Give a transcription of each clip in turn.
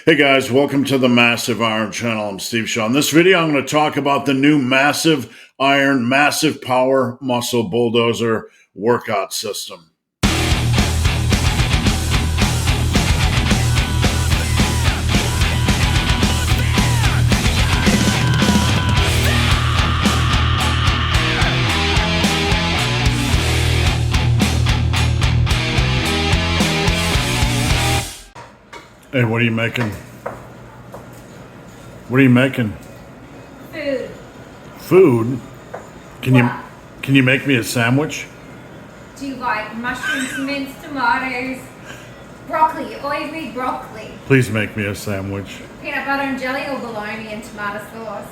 Hey guys, welcome to the Massive Iron channel. I'm Steve Shaw. In this video, I'm going to talk about the new Massive Iron, Massive Power Muscle Bulldozer workout system. Hey, what are you making? What are you making? Food. Food? Can What? you make me a sandwich? Do you like mushrooms, minced tomatoes, broccoli? Always need broccoli. Please make me a sandwich. Peanut butter and jelly or bologna and tomato sauce?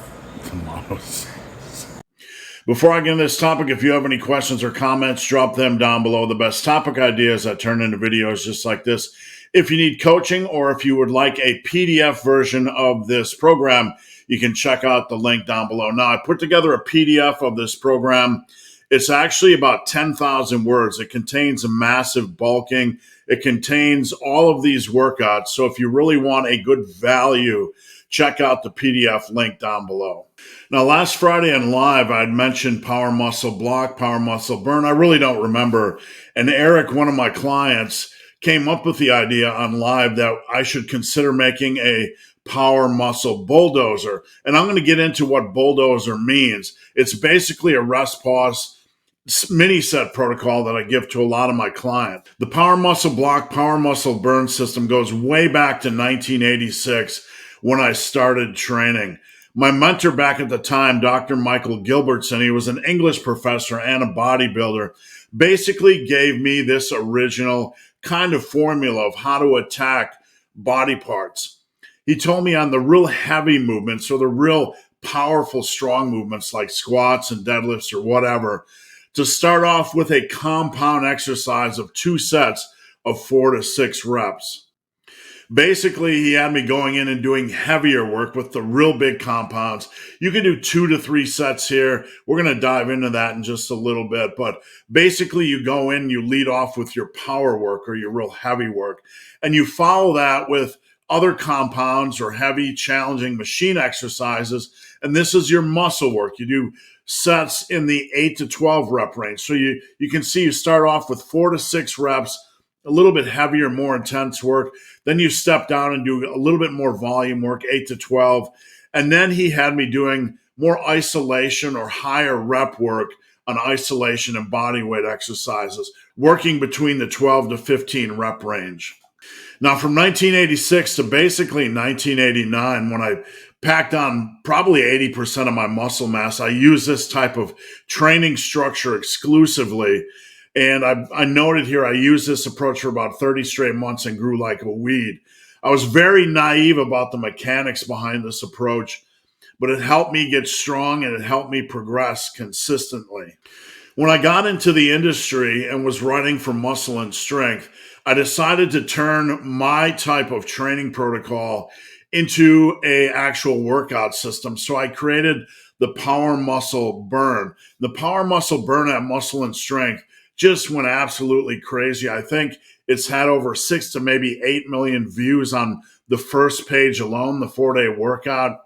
Tomatoes. Before I get into this topic, if you have any questions or comments, drop them down below. The best topic ideas I turn into videos just like this. If you need coaching or if you would like a PDF version of this program, you can check out the link down below. Now, I put together a PDF of this program. It's actually about 10,000 words. It contains a massive bulking. It contains all of these workouts. So if you really want a good value, check out the PDF link down below. Now, last Friday in live, I'd mentioned power muscle block, power muscle burn. I really don't remember. And Eric, one of my clients, came up with the idea on live that I should consider making a power muscle bulldozer. And I'm going to get into what bulldozer means. It's basically a rest pause mini set protocol that I give to a lot of my clients. The power muscle block, power muscle burn system goes way back to 1986 when I started training. My mentor back at the time, Dr. Michael Gilbertson, he was an English professor and a bodybuilder, basically gave me this original kind of formula of how to attack body parts. He told me on the real heavy movements or the real powerful, strong movements like squats and deadlifts or whatever, to start off with a compound exercise of 2 sets of 4 to 6 reps. Basically, he had me going in and doing heavier work with the real big compounds. You can do 2 to 3 sets here. We're going to dive into that in just a little bit. But basically, you go in, you lead off with your power work or your real heavy work, and you follow that with other compounds or heavy, challenging machine exercises. And this is your muscle work. You do sets in the 8 to 12 rep range. So you can see you start off with 4 to 6 reps, a little bit heavier, more intense work. Then you step down and do a little bit more volume work, 8 to 12. And then he had me doing more isolation or higher rep work on isolation and body weight exercises, working between the 12 to 15 rep range. Now, from 1986 to basically 1989, when I packed on probably 80% of my muscle mass, I used this type of training structure exclusively. And I noted here, I used this approach for about 30 straight months and grew like a weed. I was very naive about the mechanics behind this approach, but it helped me get strong and it helped me progress consistently. When I got into the industry and was writing for Muscle and Strength, I decided to turn my type of training protocol into an actual workout system. So I created the Power Muscle Burn. The Power Muscle Burn at Muscle and Strength just went absolutely crazy. I think it's had over 6 to maybe 8 million views on the first page alone, the 4-day workout.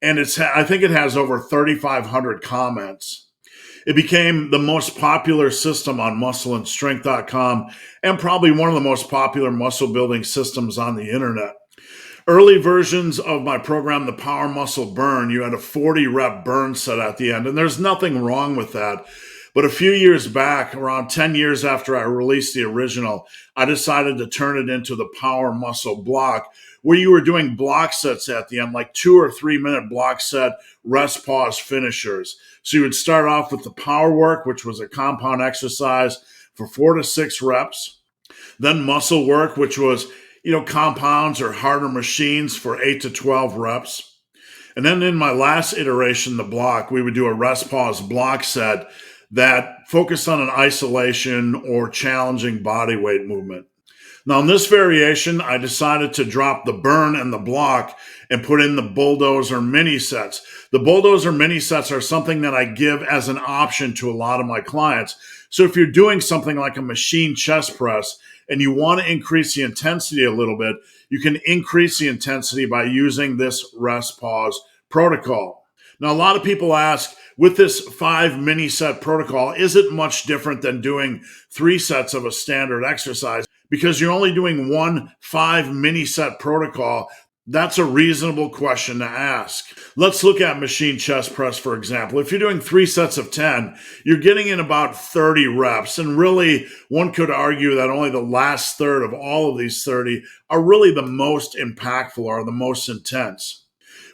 And I think it has over 3,500 comments. It became the most popular system on muscleandstrength.com and probably one of the most popular muscle building systems on the internet. Early versions of my program, the Power Muscle Burn, you had a 40 rep burn set at the end, and there's nothing wrong with that. But a few years back, around 10 years after I released the original, I decided to turn it into the Power Muscle Block, where you were doing block sets at the end, like 2 or 3 minute block set, rest pause finishers. So you would start off with the power work, which was a compound exercise for 4 to 6 reps. Then muscle work, which was, compounds or harder machines for 8 to 12 reps. And then in my last iteration, the block, we would do a rest pause block set that focused on an isolation or challenging body weight movement. Now, in this variation, I decided to drop the burn and the block and put in the Bulldozer mini sets. The Bulldozer mini sets are something that I give as an option to a lot of my clients. So if you're doing something like a machine chest press and you want to increase the intensity a little bit, you can increase the intensity by using this rest pause protocol. Now, a lot of people ask, with this 5 mini set protocol, is it much different than doing 3 sets of a standard exercise? Because you're only doing one 5 mini set protocol. That's a reasonable question to ask. Let's look at machine chest press, for example. If you're doing 3 sets of 10, you're getting in about 30 reps. And really, one could argue that only the last third of all of these 30 are really the most impactful or the most intense.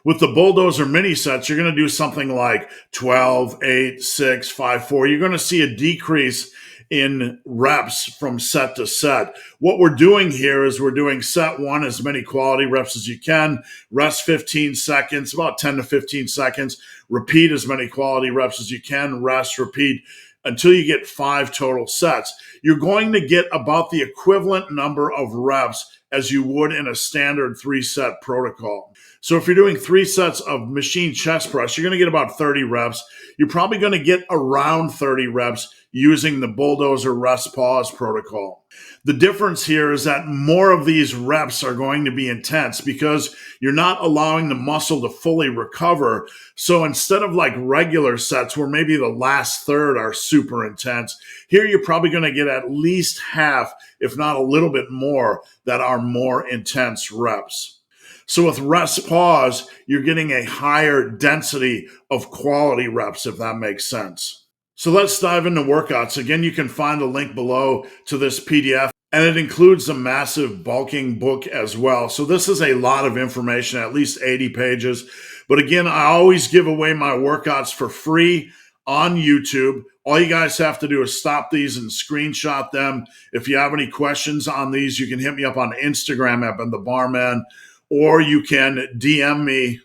With the Bulldozer mini sets, you're going to do something like 12, 8, 6, 5, 4. You're going to see a decrease in reps from set to set. What we're doing here is we're doing set 1 as many quality reps as you can, rest 15 seconds, about 10 to 15 seconds, repeat as many quality reps as you can, rest, repeat, until you get 5 total sets. You're going to get about the equivalent number of reps as you would in a standard 3-set protocol. So if you're doing 3 sets of machine chest press, you're going to get about 30 reps. You're probably going to get around 30 reps using the Bulldozer rest pause protocol. The difference here is that more of these reps are going to be intense because you're not allowing the muscle to fully recover. So instead of like regular sets where maybe the last third are super intense, here you're probably going to get at least half, if not a little bit more, that are more intense reps. So with rest pause, you're getting a higher density of quality reps, if that makes sense. So let's dive into workouts. Again, you can find a link below to this PDF, and it includes a massive bulking book as well. So this is a lot of information, at least 80 pages. But again, I always give away my workouts for free on YouTube. All you guys have to do is stop these and screenshot them. If you have any questions on these, you can hit me up on Instagram at the Barman, or you can DM me,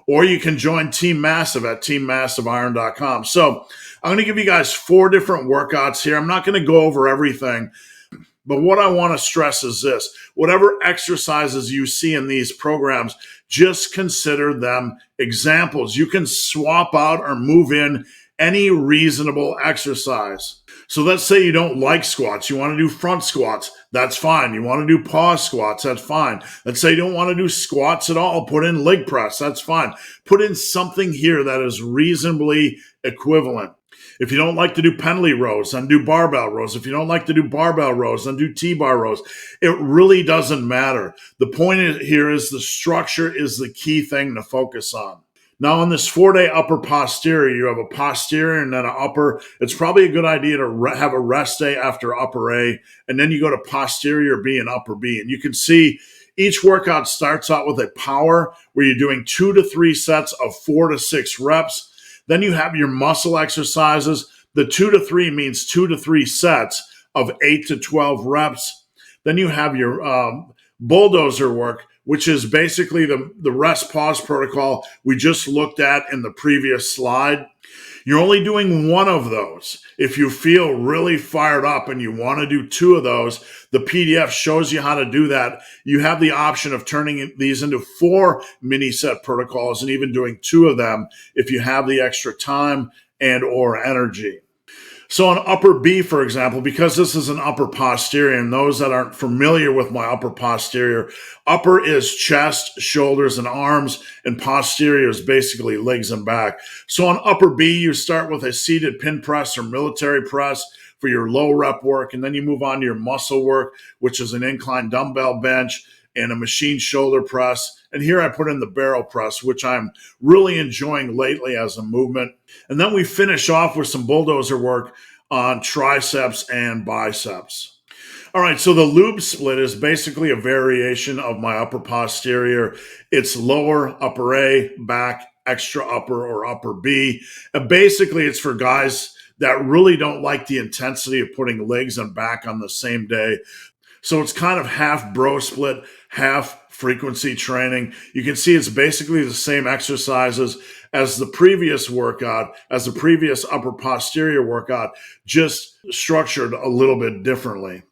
or you can join Team Massive at teammassiveiron.com. So I'm going to give you guys 4 different workouts here. I'm not going to go over everything, but what I want to stress is this. Whatever exercises you see in these programs, just consider them examples. You can swap out or move in any reasonable exercise. So let's say you don't like squats. You want to do front squats. That's fine. You want to do pause squats. That's fine. Let's say you don't want to do squats at all. Put in leg press. That's fine. Put in something here that is reasonably equivalent. If you don't like to do penalty rows, then do barbell rows. If you don't like to do barbell rows, then do T-bar rows. It really doesn't matter. The point here is the structure is the key thing to focus on. Now, on this 4-day upper posterior, you have a posterior and then an upper. It's probably a good idea to have a rest day after upper A, and then you go to posterior B and upper B. And you can see each workout starts out with a power where you're doing 2 to 3 sets of 4 to 6 reps. Then you have your muscle exercises. The 2 to 3 means 2 to 3 sets of 8 to 12 reps. Then you have your bulldozer work, which is basically the rest pause protocol we just looked at in the previous slide. You're only doing 1 of those. If you feel really fired up and you want to do 2 of those, the PDF shows you how to do that. You have the option of turning these into 4 mini set protocols and even doing 2 of them if you have the extra time and or energy. So on upper B, for example, because this is an upper posterior, and those that aren't familiar with my upper posterior, upper is chest, shoulders, and arms, and posterior is basically legs and back. So on upper B, you start with a seated pin press or military press for your low rep work, and then you move on to your muscle work, which is an incline dumbbell bench and a machine shoulder press. And here I put in the barrel press, which I'm really enjoying lately as a movement. And then we finish off with some bulldozer work on triceps and biceps. All right, so the lube split is basically a variation of my upper posterior. It's lower, upper A, back, extra upper, or upper B. And basically, it's for guys that really don't like the intensity of putting legs and back on the same day. So it's kind of half bro split, half frequency training. You can see it's basically the same exercises as the previous workout, as the previous upper posterior workout, just structured a little bit differently.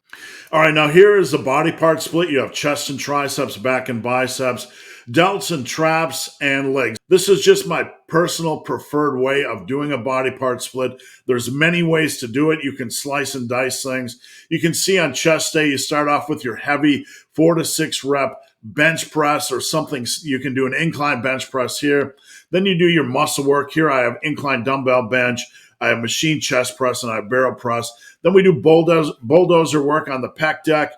All right, now here is the body part split. You have chest and triceps, back and biceps. delts and traps and legs. This is just my personal preferred way of doing a body part split. There's many ways to do it. You can slice and dice things. You can see on chest day, you start off with your heavy 4 to 6 rep bench press or something. You can do an incline bench press here. Then you do your muscle work. Here I have incline dumbbell bench. I have machine chest press and I have barrel press. Then we do bulldozer work on the pec deck.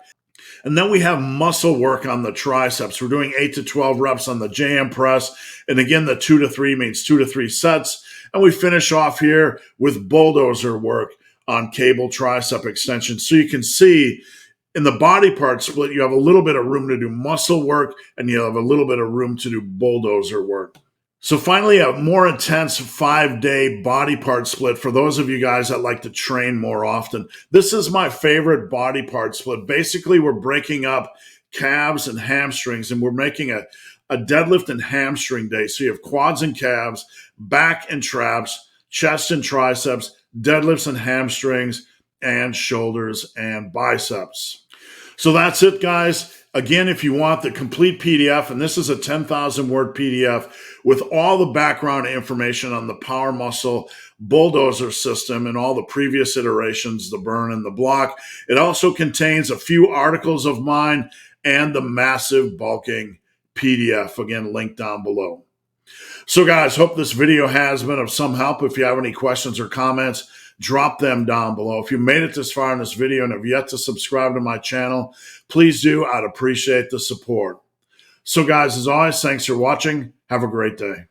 And then we have muscle work on the triceps. We're doing 8 to 12 reps on the JM press. And again, the 2 to 3 means 2 to 3 sets. And we finish off here with bulldozer work on cable tricep extension. So you can see in the body part split, you have a little bit of room to do muscle work and you have a little bit of room to do bulldozer work. So finally, a more intense 5-day body part split for those of you guys that like to train more often. This is my favorite body part split. Basically, we're breaking up calves and hamstrings, and we're making a deadlift and hamstring day. So you have quads and calves, back and traps, chest and triceps, deadlifts and hamstrings, and shoulders and biceps. So that's it, guys. Again, if you want the complete PDF, and this is a 10,000 word PDF with all the background information on the power muscle bulldozer system and all the previous iterations, the burn and the block. It also contains a few articles of mine and the massive bulking PDF, again, linked down below. So guys, hope this video has been of some help. If you have any questions or comments, drop them down below. If you made it this far in this video and have yet to subscribe to my channel, please do. I'd appreciate the support. So guys, as always, thanks for watching. Have a great day.